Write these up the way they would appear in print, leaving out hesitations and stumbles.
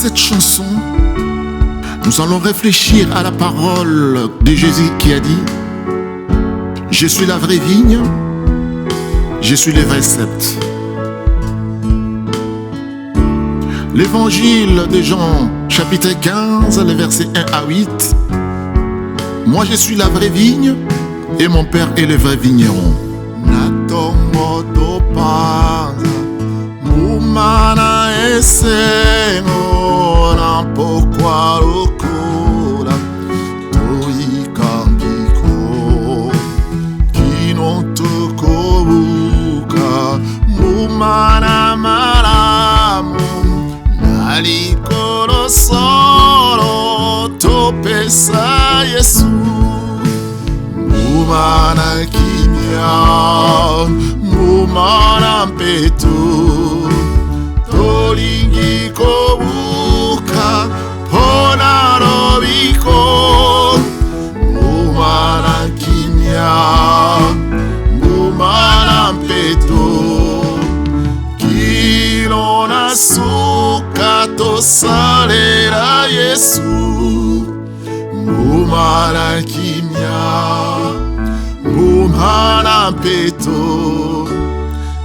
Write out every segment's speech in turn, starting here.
cette chanson, nous allons réfléchir à la parole de Jésus qui a dit: je suis la vraie vigne, je suis le vrai cep. L'évangile de Jean, chapitre 15, les versets 1 à 8. Moi je suis la vraie vigne et mon père est le vrai vigneron. Mumana esengo na pokwa lokola toikambiko kinotokobuka mumana malamu nalikolo solo topesa Yesu mumana kimia mumana mpeto tolingi kobuka pona robiko mumana kimia mumana mpeto kilona suka tosalera Yesu mumana kimia mumana mpeto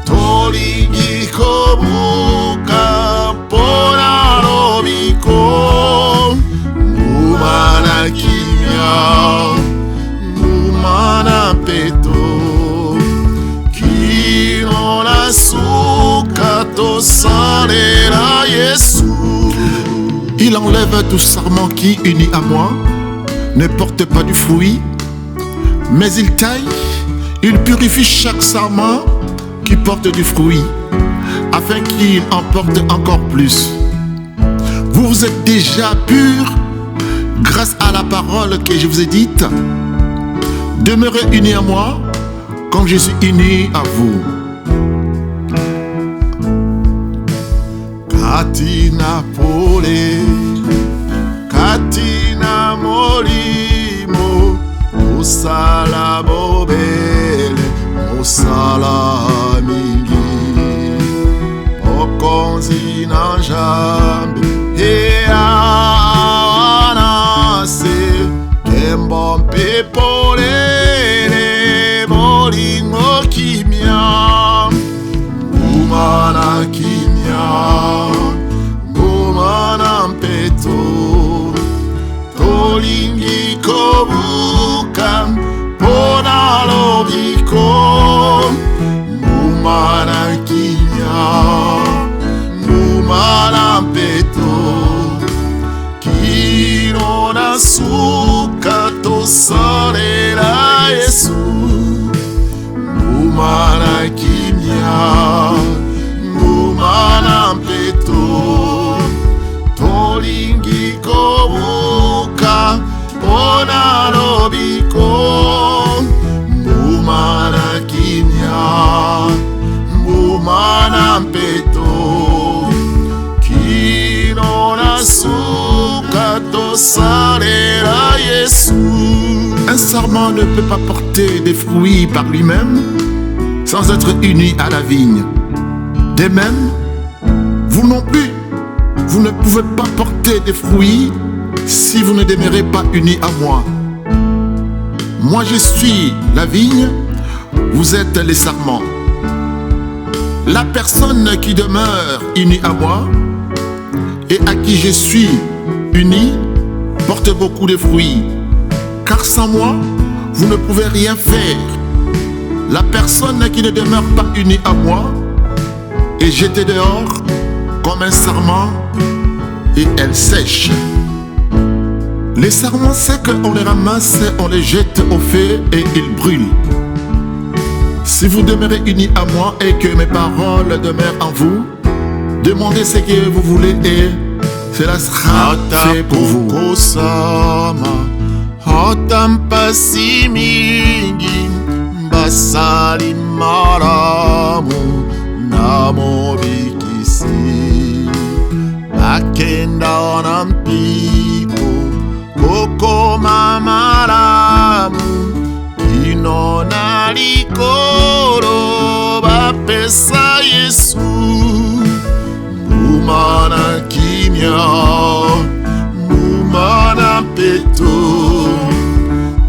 tolingi kobuka pona robiko mumana kimia mumana mpeto kinona suka tosalera Yesu. Il enlève tout sarment qui, uni à moi, ne porte pas du fruit, mais il taille, il purifie chaque sarment qui porte du fruit, afin qu'il en porte encore plus. Vous êtes déjà purs grâce à la parole que je vous ai dite. Demeurez unis à moi comme je suis uni à vous. Katina pole, katina molimo, musala bobele, musala mingi, okonzi na jambe, anase, kembo pepolele, molingo kimia, mumana kimia, mumana mpeto, tolingi kobuka, pona lobiko, mumana kimia, mumana mpeto, kinona suka tosalera Yesu, mumana kimia, mumana mpeto, tolingi kobuka, pona lobiko, mumana kimia, mumana mpeto, kinona suka tosalera Yesu. Un sarment ne peut pas porter des fruits par lui-même sans être uni à la vigne. De même, vous non plus, vous ne pouvez pas porter des fruits si vous ne demeurez pas unis à moi. Moi je suis la vigne, vous êtes les sarments. La personne qui demeure unie à moi et à qui je suis uni porte beaucoup de fruits. Car sans moi, vous ne pouvez rien faire. La personne qui ne demeure pas unie à moi est jetée dehors comme un sarment et elle sèche. Les sarments secs, on les ramasse, on les jette au feu et ils brûlent. Si vous demeurez unis à moi et que mes paroles demeurent en vous, demandez ce que vous voulez et cela sera fait pour vous. Otampasi mingi basali maramu namobikisi akenda na mpiko kokoma maramu inona likolo bapesa Yesu mumana kimia peto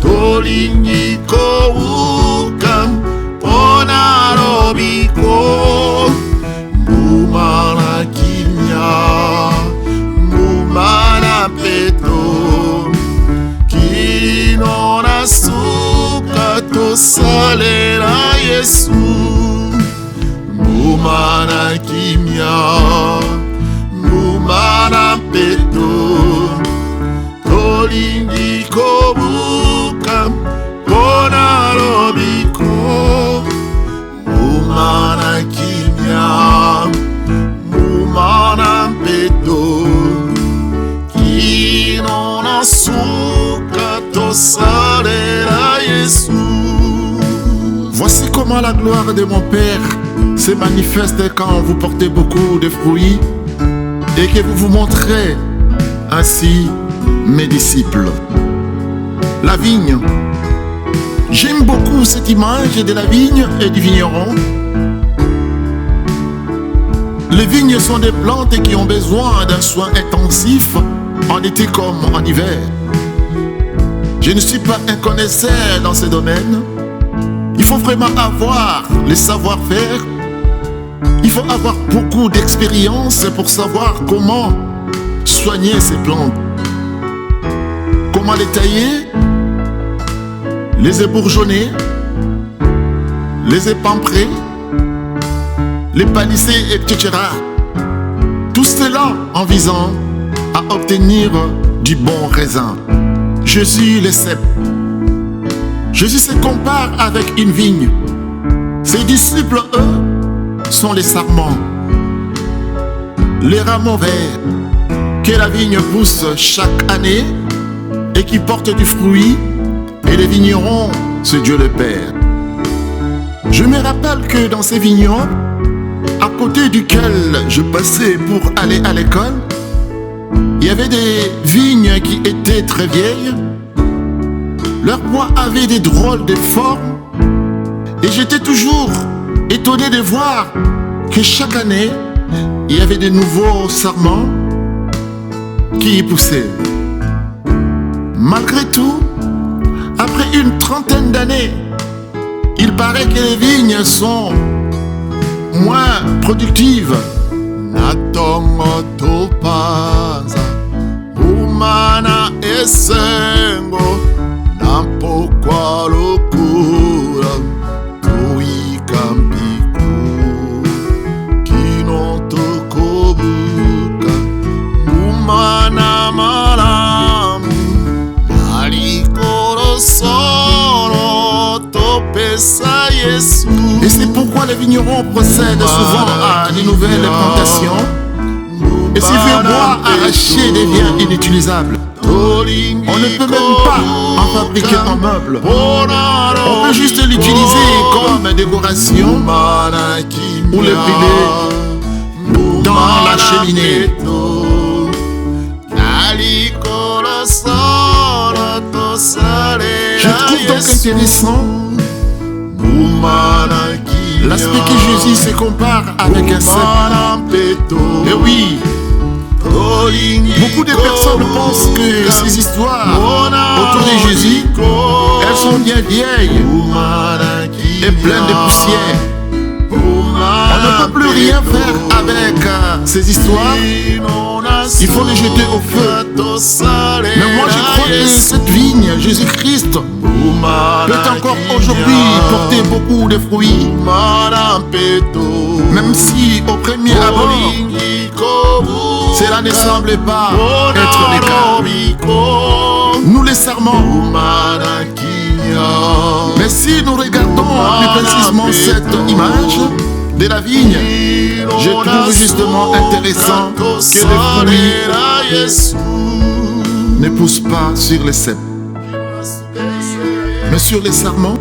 tolingi kouka pona lobiko mbuma na kimia mbuma na peto kino na suka tosalela Yesu mbuma na kimia mbuma na peto tolingi kobuka pona lobiko mbuma na kimia mbuma na peto kino na suka tosalela Yesu. Voici comment la gloire de mon Père se manifeste quand vous portez beaucoup de fruits et que vous vous montrez ainsi mes disciples. La vigne. J'aime beaucoup cette image de la vigne et du vigneron. Les vignes sont des plantes qui ont besoin d'un soin intensif en été comme en hiver. Je ne suis pas un connaisseur dans ce domaine. Il faut vraiment avoir le savoir-faire. Il faut avoir beaucoup d'expérience pour savoir comment soigner ces plantes. Comment les tailler, les ébourgeonner, les épamprer, les palisser, etc. Tout cela en visant à obtenir du bon raisin. Jésus le cep. Jésus se compare avec une vigne. Ses disciples, eux, sont les sarments, les rameaux verts que la vigne pousse chaque année et qui portent du fruit, et les vignerons, c'est Dieu le Père. Je me rappelle que dans ces vignobles, à côté duquel je passais pour aller à l'école, il y avait des vignes qui étaient très vieilles. Leurs bois avaient des drôles de formes et j'étais toujours étonné de voir que chaque année, il y avait de nouveaux sarments qui y poussaient. Malgré tout, après une trentaine d'années, il paraît que les vignes sont moins productives. Natongo topaza, umana esengo, nampokwa lokura, toikampiku, kino tokobuka, umana malamu, nalikoro soro, topesa Yesu. Et c'est pourquoi les vignerons procèdent souvent à de nouvelles plantations. Et ces vieux bois arrachés deviennent inutilisables. On ne peut même pas en fabriquer un meuble. On peut juste l'utiliser comme décoration ou le brûler dans la cheminée. Je trouve donc intéressant l'aspect que Jésus se compare avec un cep. Et oui, beaucoup de personnes pensent que ces histoires autour de Jésus, elles sont bien vieilles et pleines de poussière. On ne peut plus rien faire avec ces histoires. Il faut les jeter au feu. Mais moi je crois que cette vigne, Jésus-Christ, peut encore aujourd'hui porter beaucoup de fruits. Même si au premier abord, cela ne semblait pas être le cas. Nous les sarments. Mais si nous regardons plus précisément cette image de la vigne, je trouve justement intéressant que les fruits ne poussent pas sur les cèpes, mais sur les sarments.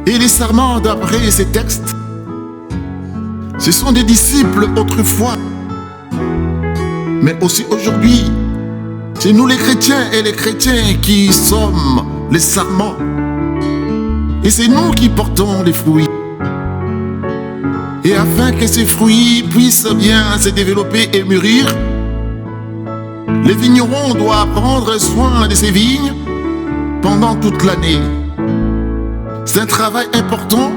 Et les sarments, d'après ces textes, ce sont des disciples autrefois, mais aussi aujourd'hui. C'est nous les chrétiens et les chrétiens qui sommes les sarments. Et c'est nous qui portons les fruits. Et afin que ces fruits puissent bien se développer et mûrir, Les vignerons doivent prendre soin de ces vignes pendant toute l'année. C'est un travail important,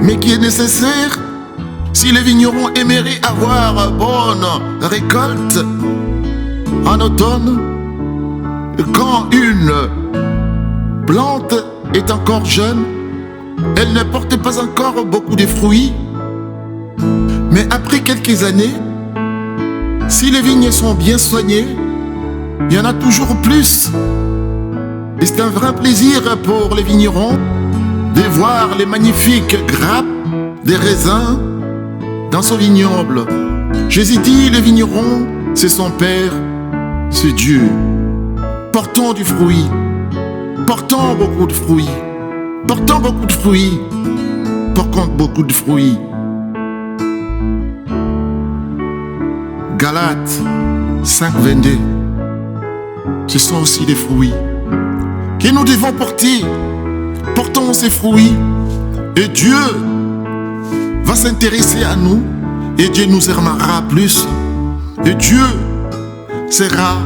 mais qui est nécessaire si les vignerons aimeraient avoir bonne récolte en automne. Quand une plante est encore jeune, elle ne porte pas encore beaucoup de fruits. Mais après quelques années, si les vignes sont bien soignées, il y en a toujours plus. Et c'est un vrai plaisir pour les vignerons de voir les magnifiques grappes des raisins dans son vignoble. Jésus dit, les vignerons, c'est son Père, c'est Dieu. Portons du fruit, portons beaucoup de fruits, portons beaucoup de fruits, portons beaucoup de fruits. Galates 5:22. Ce sont aussi des fruits que nous devons porter. Portons ces fruits et Dieu va s'intéresser à nous et Dieu nous aimera plus. Et Dieu sera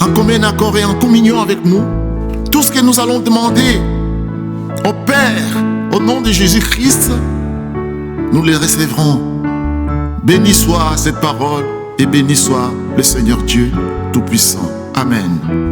en commun accord et en communion avec nous. Tout ce que nous allons demander au Père, au nom de Jésus-Christ, nous les recevrons. Béni soit cette parole et béni soit le Seigneur Dieu Tout-Puissant. Amen.